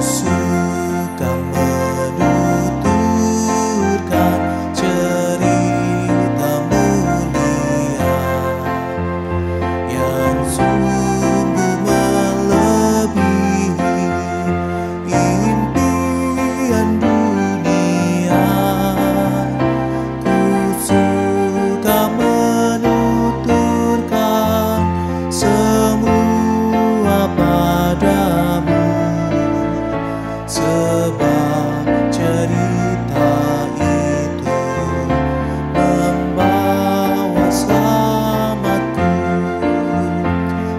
suka menuturkan cerita mulia yang sungguh melebihi impian dunia. Ku suka menuturkan semua padamu, sebab cerita itu membawa selamatku.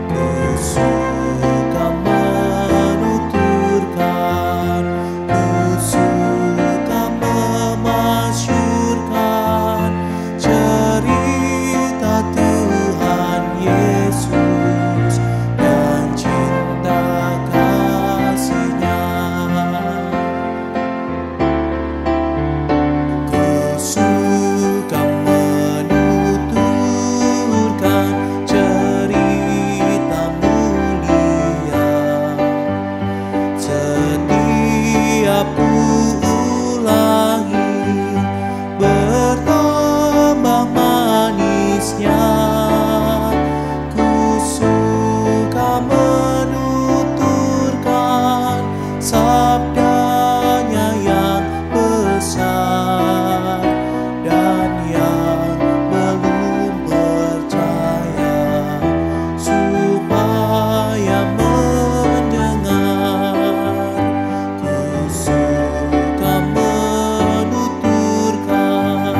Ku suka menuturkan, ku suka memasyurkan cerita Tuhan Yesus dan cinta kasih-Nya. Ku suka menuturkan cerita mulia setiap ku ulangi, bertambah manisnya. Ku suka menuturkan sabdanya yang besar, dan yang belum percaya supaya mendengar. Ku suka menuturkan,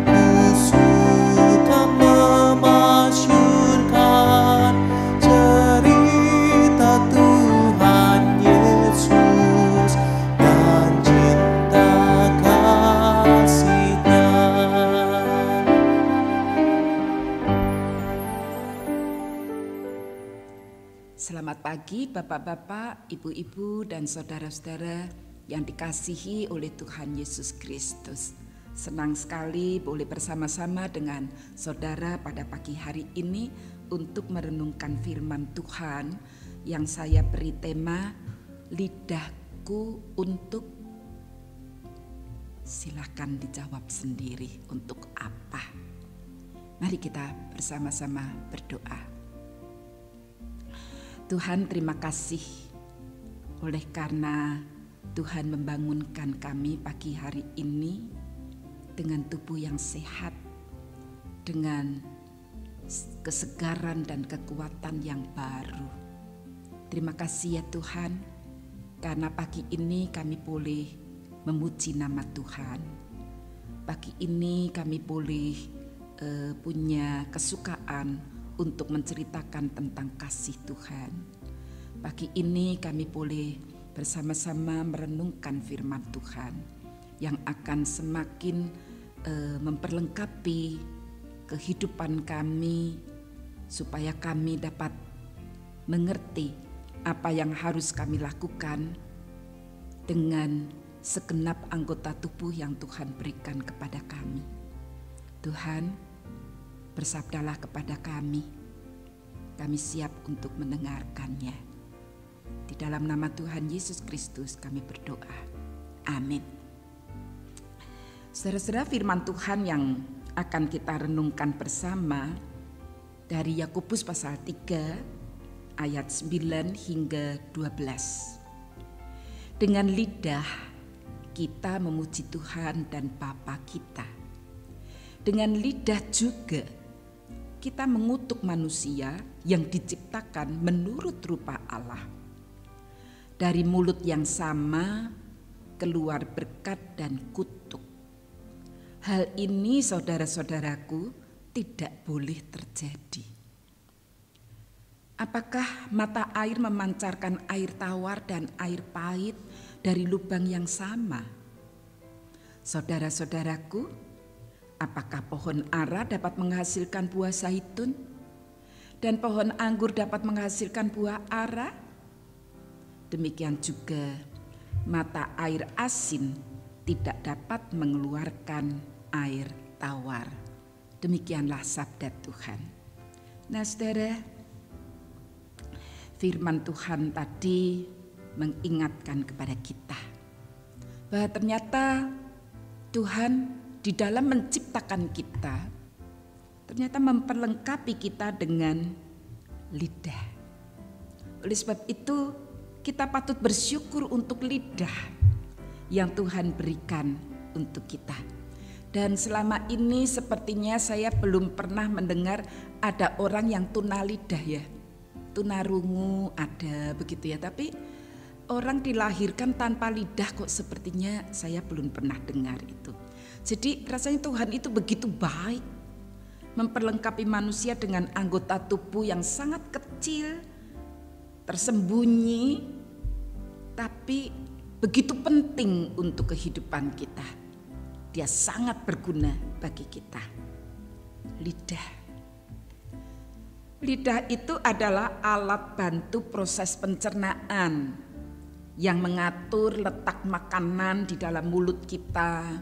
ku suka memasyurkan cerita Tuhan Yesus dan cinta kasih-Nya. Selamat pagi Bapak-bapak, Ibu-ibu, dan saudara-saudara yang dikasihi oleh Tuhan Yesus Kristus. Senang sekali boleh bersama-sama dengan saudara pada pagi hari ini untuk merenungkan firman Tuhan yang saya beri tema lidahku untuk. Silakan dijawab sendiri, untuk apa? Mari kita bersama-sama berdoa. Tuhan, terima kasih oleh karena Tuhan membangunkan kami pagi hari ini dengan tubuh yang sehat, dengan kesegaran dan kekuatan yang baru. Terima kasih ya Tuhan, karena pagi ini kami boleh memuji nama Tuhan. Pagi ini kami boleh punya kesukaan untuk menceritakan tentang kasih Tuhan. Pagi ini kami boleh bersama-sama merenungkan firman Tuhan yang akan semakin memperlengkapi kehidupan kami, supaya kami dapat mengerti apa yang harus kami lakukan dengan segenap anggota tubuh yang Tuhan berikan kepada kami. Tuhan, bersabdalah kepada kami. Kami siap untuk mendengarkannya. Di dalam nama Tuhan Yesus Kristus kami berdoa. Amin. Saudara-saudara, firman Tuhan yang akan kita renungkan bersama dari Yakobus pasal 3 ayat 9 hingga 12. Dengan lidah kita memuji Tuhan dan Bapa kita. Dengan lidah juga kita mengutuk manusia yang diciptakan menurut rupa Allah. Dari mulut yang sama keluar berkat dan kutuk. Hal ini saudara-saudaraku tidak boleh terjadi. Apakah mata air memancarkan air tawar dan air pahit dari lubang yang sama? Saudara-saudaraku, apakah pohon ara dapat menghasilkan buah zaitun dan pohon anggur dapat menghasilkan buah ara? Demikian juga mata air asin tidak dapat mengeluarkan air tawar. Demikianlah sabda Tuhan. Nah saudara, firman Tuhan tadi mengingatkan kepada kita bahwa ternyata Tuhan di dalam menciptakan kita ternyata memperlengkapi kita dengan lidah. Oleh sebab itu kita patut bersyukur untuk lidah yang Tuhan berikan untuk kita. Dan selama ini sepertinya saya belum pernah mendengar ada orang yang tuna lidah ya. Tunarungu ada begitu ya, tapi orang dilahirkan tanpa lidah kok sepertinya saya belum pernah dengar itu. Jadi rasanya Tuhan itu begitu baik, memperlengkapi manusia dengan anggota tubuh yang sangat kecil, tersembunyi, tapi begitu penting untuk kehidupan kita. Dia sangat berguna bagi kita. Lidah. Lidah itu adalah alat bantu proses pencernaan yang mengatur letak makanan di dalam mulut kita,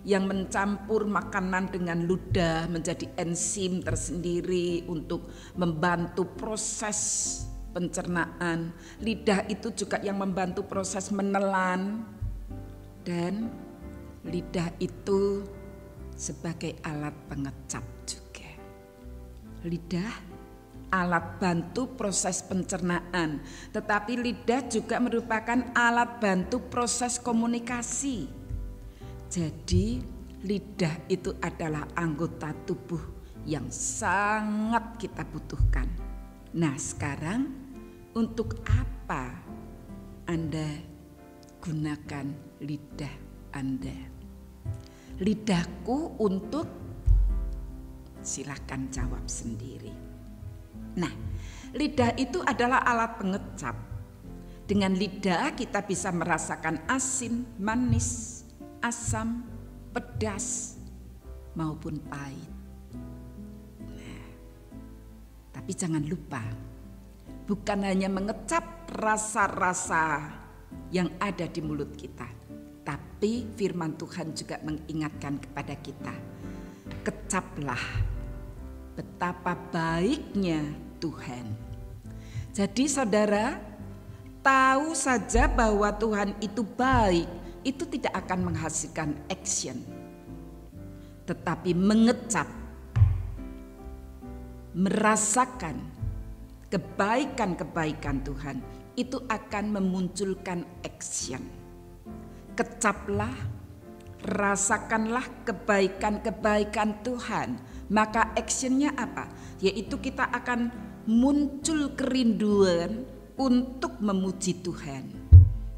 yang mencampur makanan dengan ludah menjadi enzim tersendiri untuk membantu proses pencernaan. Lidah itu juga yang membantu proses menelan, dan lidah itu sebagai alat pengecap juga. Lidah alat bantu proses pencernaan, tetapi lidah juga merupakan alat bantu proses komunikasi. Jadi lidah itu adalah anggota tubuh yang sangat kita butuhkan. Nah, sekarang untuk apa Anda gunakan lidah Anda? Lidahku untuk, silakan jawab sendiri. Nah, lidah itu adalah alat pengecap. Dengan lidah kita bisa merasakan asin, manis, asam, pedas, maupun pahit. Nah, tapi jangan lupa, bukan hanya mengecap rasa-rasa yang ada di mulut kita, tapi firman Tuhan juga mengingatkan kepada kita, kecaplah betapa baiknya Tuhan. Jadi saudara, tahu saja bahwa Tuhan itu baik, itu tidak akan menghasilkan action. Tetapi mengecap, merasakan kebaikan-kebaikan Tuhan, itu akan memunculkan action. Kecaplah, rasakanlah kebaikan-kebaikan Tuhan. Maka actionnya apa? Yaitu kita akan muncul kerinduan untuk memuji Tuhan.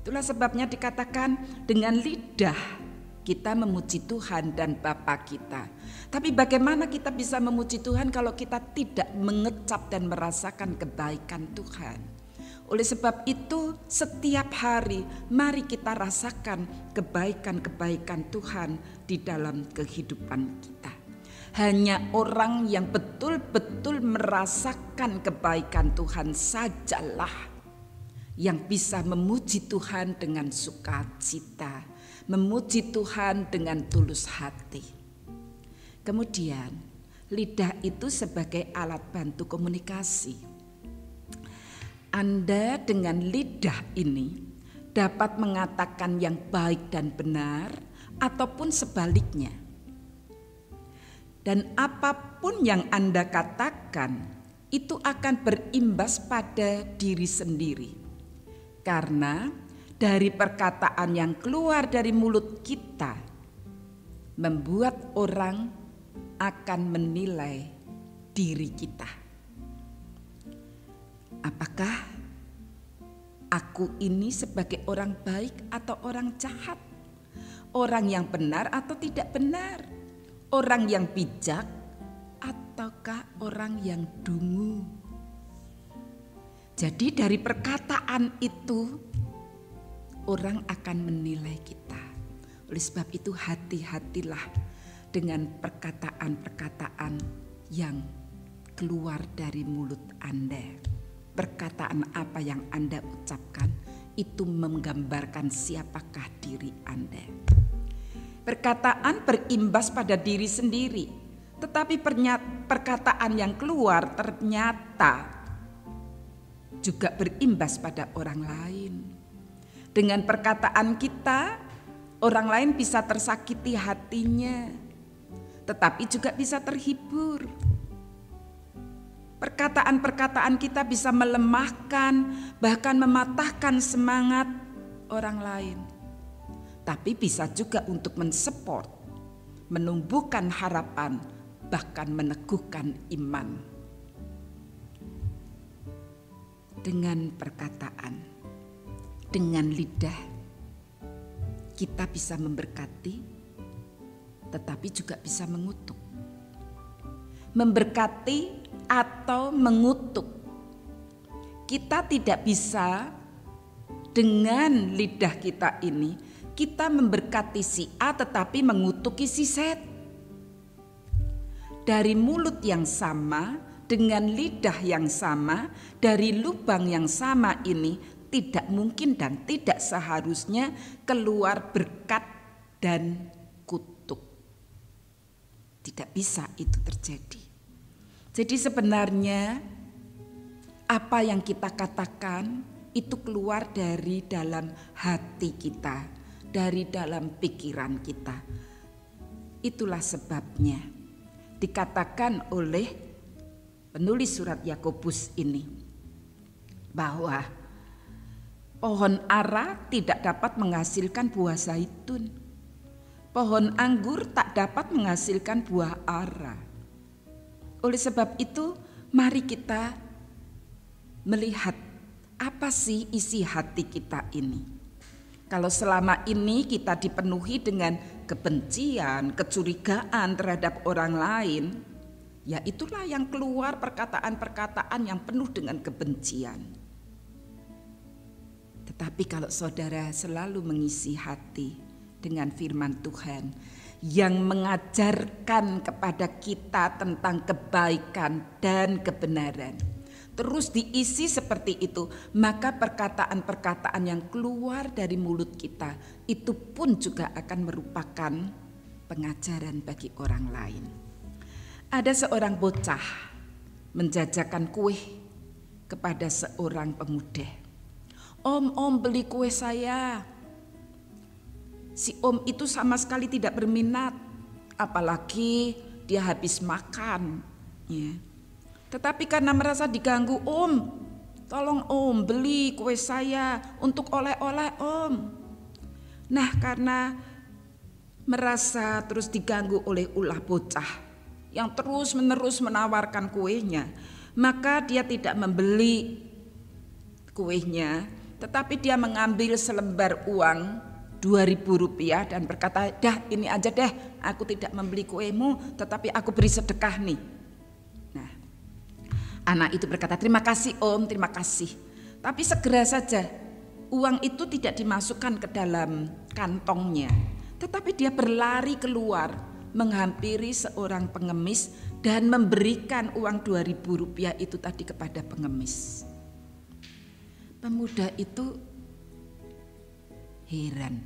Itulah sebabnya dikatakan dengan lidah kita memuji Tuhan dan Bapa kita. Tapi bagaimana kita bisa memuji Tuhan kalau kita tidak mengecap dan merasakan kebaikan Tuhan? Oleh sebab itu setiap hari mari kita rasakan kebaikan-kebaikan Tuhan di dalam kehidupan kita. Hanya orang yang betul-betul merasakan kebaikan Tuhan sajalah yang bisa memuji Tuhan dengan sukacita, memuji Tuhan dengan tulus hati. Kemudian lidah itu sebagai alat bantu komunikasi. Anda dengan lidah ini dapat mengatakan yang baik dan benar ataupun sebaliknya. Dan apapun yang Anda katakan itu akan berimbas pada diri sendiri. Karena dari perkataan yang keluar dari mulut kita membuat orang akan menilai diri kita. Apakah aku ini sebagai orang baik atau orang jahat? Orang yang benar atau tidak benar? Orang yang bijak ataukah orang yang dungu? Jadi dari perkataan itu orang akan menilai kita. Oleh sebab itu hati-hatilah dengan perkataan-perkataan yang keluar dari mulut Anda. Perkataan apa yang Anda ucapkan itu menggambarkan siapakah diri Anda. Perkataan berimbas pada diri sendiri, tetapi perkataan yang keluar ternyata juga berimbas pada orang lain. Dengan perkataan kita, orang lain bisa tersakiti hatinya, tetapi juga bisa terhibur. Perkataan-perkataan kita bisa melemahkan, bahkan mematahkan semangat orang lain. Tapi bisa juga untuk mensupport, menumbuhkan harapan, bahkan meneguhkan iman. Dengan perkataan, dengan lidah, kita bisa memberkati, tetapi juga bisa mengutuk. Memberkati atau mengutuk. Kita tidak bisa dengan lidah kita ini, kita memberkati si A tetapi mengutuki si Z. Dari mulut yang sama, dengan lidah yang sama, dari lubang yang sama ini tidak mungkin dan tidak seharusnya keluar berkat dan kutuk. Tidak bisa itu terjadi. Jadi sebenarnya apa yang kita katakan itu keluar dari dalam hati kita, dari dalam pikiran kita. Itulah sebabnya dikatakan oleh penulis surat Yakobus ini bahwa pohon ara tidak dapat menghasilkan buah zaitun. Pohon anggur tak dapat menghasilkan buah ara. Oleh sebab itu, mari kita melihat apa sih isi hati kita ini. Kalau selama ini kita dipenuhi dengan kebencian, kecurigaan terhadap orang lain, ya itulah yang keluar perkataan-perkataan yang penuh dengan kebencian. Tetapi kalau saudara selalu mengisi hati dengan firman Tuhan yang mengajarkan kepada kita tentang kebaikan dan kebenaran, terus diisi seperti itu, maka perkataan-perkataan yang keluar dari mulut kita itu pun juga akan merupakan pengajaran bagi orang lain. Ada seorang bocah menjajakan kue kepada seorang pemuda. Om beli kue saya. Si om itu sama sekali tidak berminat, apalagi dia habis makan. Ya. Tetapi karena merasa diganggu, om, tolong om beli kue saya untuk oleh-oleh om. Nah karena merasa terus diganggu oleh ulah bocah yang terus menerus menawarkan kuenya, maka dia tidak membeli kuenya, tetapi dia mengambil selembar uang Rp2.000 dan berkata, dah ini aja deh, aku tidak membeli kuemu, tetapi aku beri sedekah nih. Nah, anak itu berkata, terima kasih om, terima kasih. Tapi segera saja uang itu tidak dimasukkan ke dalam kantongnya, tetapi dia berlari keluar, menghampiri seorang pengemis dan memberikan uang Rp2.000 itu tadi kepada pengemis. Pemuda itu heran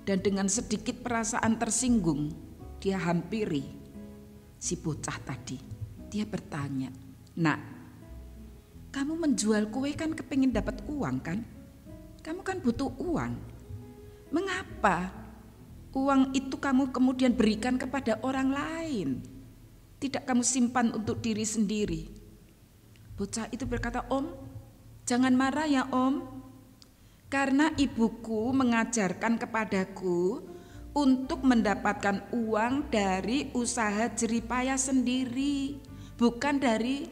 dan dengan sedikit perasaan tersinggung dia hampiri si bocah tadi. Dia bertanya, nak, kamu menjual kue kan kepingin dapat uang kan? Kamu kan butuh uang. Mengapa uang itu kamu kemudian berikan kepada orang lain? Tidak kamu simpan untuk diri sendiri. Bocah itu berkata, om, jangan marah ya om. Karena ibuku mengajarkan kepadaku untuk mendapatkan uang dari usaha jeripayah sendiri, bukan dari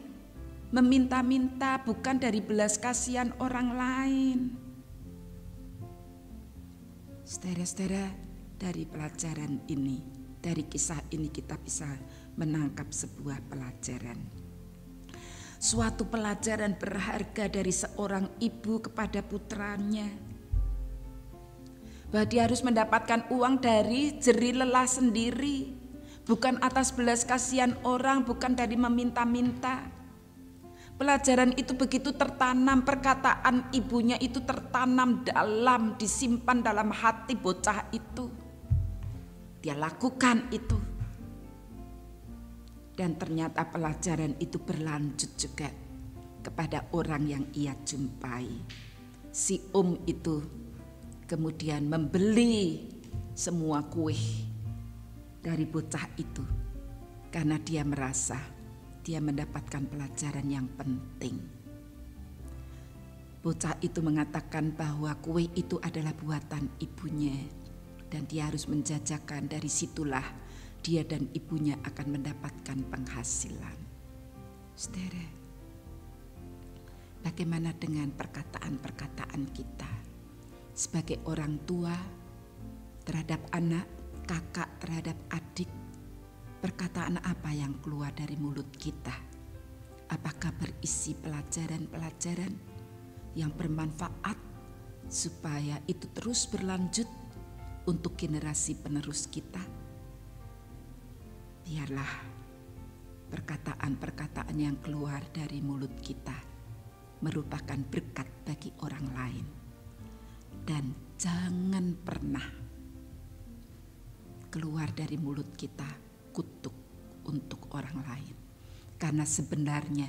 meminta-minta, bukan dari belas kasihan orang lain. Saudara-saudara, dari pelajaran ini, dari kisah ini kita bisa menangkap sebuah pelajaran. Suatu pelajaran berharga dari seorang ibu kepada putranya, bahwa dia harus mendapatkan uang dari jerih lelah sendiri, bukan atas belas kasihan orang, bukan dari meminta-minta. Pelajaran itu begitu tertanam, perkataan ibunya itu tertanam dalam, disimpan dalam hati bocah itu. Dia lakukan itu. Dan ternyata pelajaran itu berlanjut juga kepada orang yang ia jumpai. si itu kemudian membeli semua kue dari bocah itu karena dia merasa dia mendapatkan pelajaran yang penting. Bocah itu mengatakan bahwa kue itu adalah buatan ibunya dan dia harus menjajakan, dari situlah dia dan ibunya akan mendapatkan penghasilan. Saudara, bagaimana dengan perkataan-perkataan kita sebagai orang tua terhadap anak, kakak terhadap adik? Perkataan apa yang keluar dari mulut kita? Apakah berisi pelajaran-pelajaran yang bermanfaat supaya itu terus berlanjut untuk generasi penerus kita? Biarlah perkataan-perkataan yang keluar dari mulut kita merupakan berkat bagi orang lain. Dan jangan pernah keluar dari mulut kita kutuk untuk orang lain. Karena sebenarnya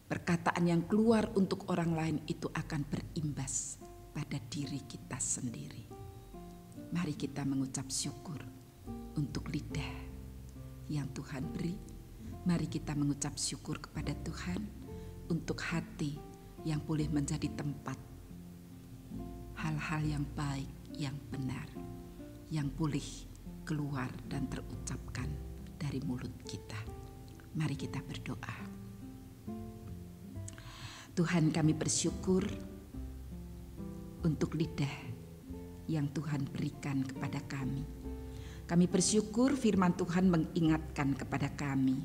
perkataan yang keluar untuk orang lain itu akan berimbas pada diri kita sendiri. Mari kita mengucap syukur untuk lidah yang Tuhan beri. Mari kita mengucap syukur kepada Tuhan untuk hati yang boleh menjadi tempat hal-hal yang baik, yang benar, yang boleh keluar dan terucapkan dari mulut kita. Mari kita berdoa. Tuhan, kami bersyukur untuk lidah yang Tuhan berikan kepada kami. Kami bersyukur firman Tuhan mengingatkan kepada kami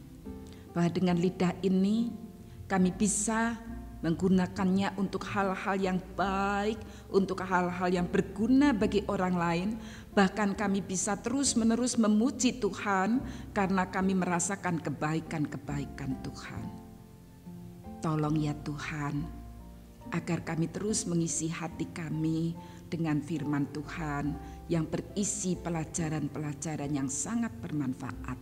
bahwa dengan lidah ini kami bisa menggunakannya untuk hal-hal yang baik, untuk hal-hal yang berguna bagi orang lain. Bahkan kami bisa terus-menerus memuji Tuhan karena kami merasakan kebaikan-kebaikan Tuhan. Tolong ya Tuhan, agar kami terus mengisi hati kami dengan firman Tuhan yang berisi pelajaran-pelajaran yang sangat bermanfaat.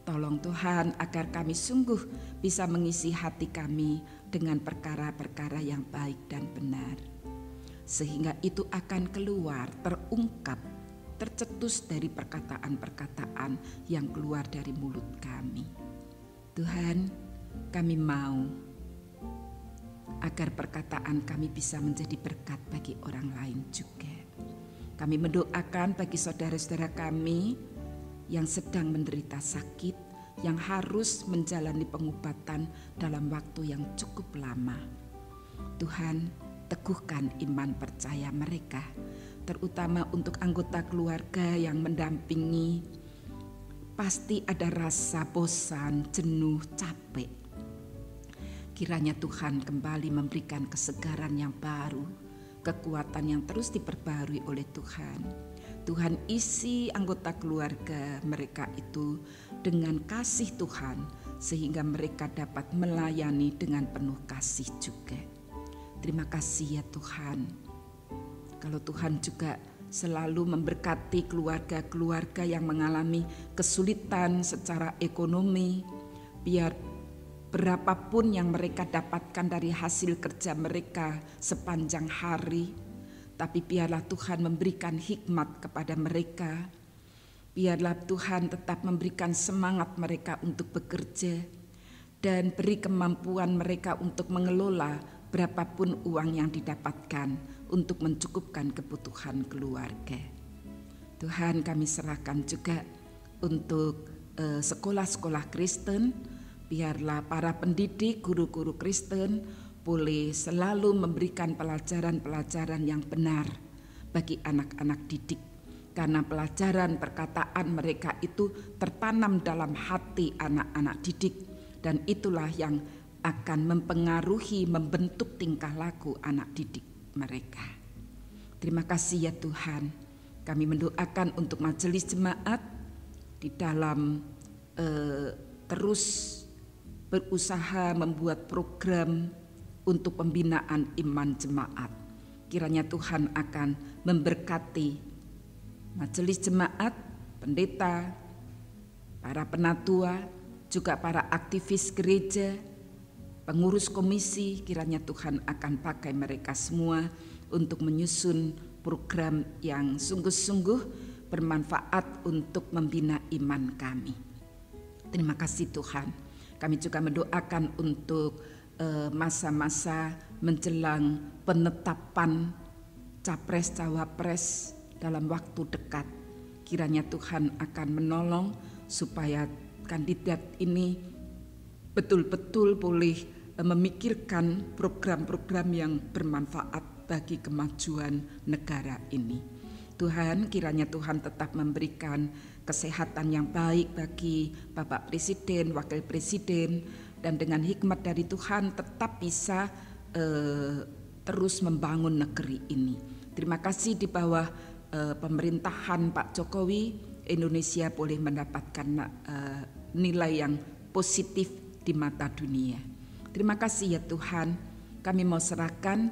Tolong Tuhan agar kami sungguh bisa mengisi hati kami dengan perkara-perkara yang baik dan benar. Sehingga itu akan keluar, terungkap, tercetus dari perkataan-perkataan yang keluar dari mulut kami. Tuhan, kami mau agar perkataan kami bisa menjadi berkat bagi orang lain juga. Kami mendoakan bagi saudara-saudara kami yang sedang menderita sakit, yang harus menjalani pengobatan dalam waktu yang cukup lama. Tuhan, teguhkan iman percaya mereka, terutama untuk anggota keluarga yang mendampingi. Pasti ada rasa bosan, jenuh, capek. Kiranya Tuhan kembali memberikan kesegaran yang baru, kekuatan yang terus diperbarui oleh Tuhan. Tuhan, isi anggota keluarga mereka itu dengan kasih Tuhan, sehingga mereka dapat melayani dengan penuh kasih juga. Terima kasih ya Tuhan. Kalau Tuhan juga selalu memberkati keluarga-keluarga yang mengalami kesulitan secara ekonomi, biar berapapun yang mereka dapatkan dari hasil kerja mereka sepanjang hari, tapi biarlah Tuhan memberikan hikmat kepada mereka. Biarlah Tuhan tetap memberikan semangat mereka untuk bekerja dan beri kemampuan mereka untuk mengelola berapapun uang yang didapatkan untuk mencukupkan kebutuhan keluarga. Tuhan, kami serahkan juga untuk sekolah-sekolah Kristen. Biarlah para pendidik, guru-guru Kristen boleh selalu memberikan pelajaran-pelajaran yang benar bagi anak-anak didik. Karena pelajaran perkataan mereka itu tertanam dalam hati anak-anak didik. Dan itulah yang akan mempengaruhi, membentuk tingkah laku anak didik mereka. Terima kasih ya Tuhan. Kami mendoakan untuk majelis jemaat di dalam terus berusaha membuat program untuk pembinaan iman jemaat. Kiranya Tuhan akan memberkati majelis jemaat, pendeta, para penatua, juga para aktivis gereja, pengurus komisi, kiranya Tuhan akan pakai mereka semua untuk menyusun program yang sungguh-sungguh bermanfaat untuk membina iman kami. Terima kasih Tuhan. Kami juga mendoakan untuk masa-masa menjelang penetapan capres-cawapres dalam waktu dekat. Kiranya Tuhan akan menolong supaya kandidat ini betul-betul boleh memikirkan program-program yang bermanfaat bagi kemajuan negara ini. Tuhan, kiranya Tuhan tetap memberikan kesehatan yang baik bagi Bapak Presiden, Wakil Presiden, dan dengan hikmat dari Tuhan tetap bisa terus membangun negeri ini. Terima kasih di bawah pemerintahan Pak Jokowi, Indonesia boleh mendapatkan nilai yang positif di mata dunia. Terima kasih ya Tuhan, kami mau serahkan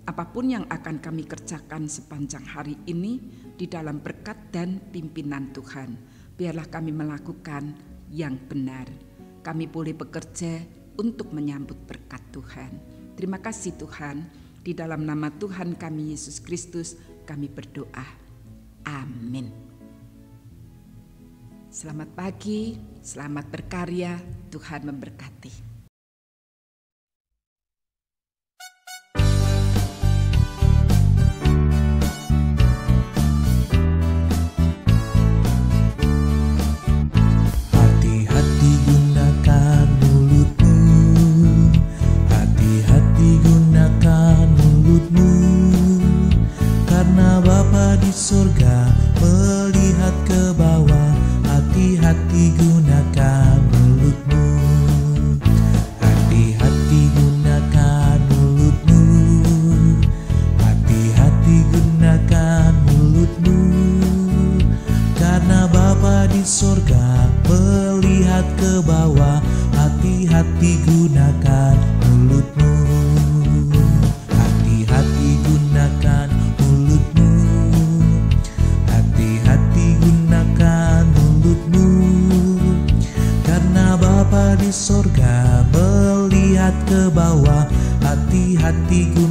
apapun yang akan kami kerjakan sepanjang hari ini di dalam berkat dan pimpinan Tuhan. Biarlah kami melakukan yang benar. Kami boleh bekerja untuk menyambut berkat Tuhan. Terima kasih Tuhan, di dalam nama Tuhan kami Yesus Kristus kami berdoa. Amin. Selamat pagi, selamat berkarya, Tuhan memberkati. Surga melihat ke bawah, hati-hati gunakan mulutmu. Hati-hati gunakan mulutmu. Hati-hati gunakan mulutmu. Karena Bapa di surga melihat ke bawah, hati-hati gunakan mulutmu. Hati-hati gunakan mulutmu. Hati-hati gunakan mulutmu. Karena Bapa di sorga melihat ke bawah, hati-hati gunakan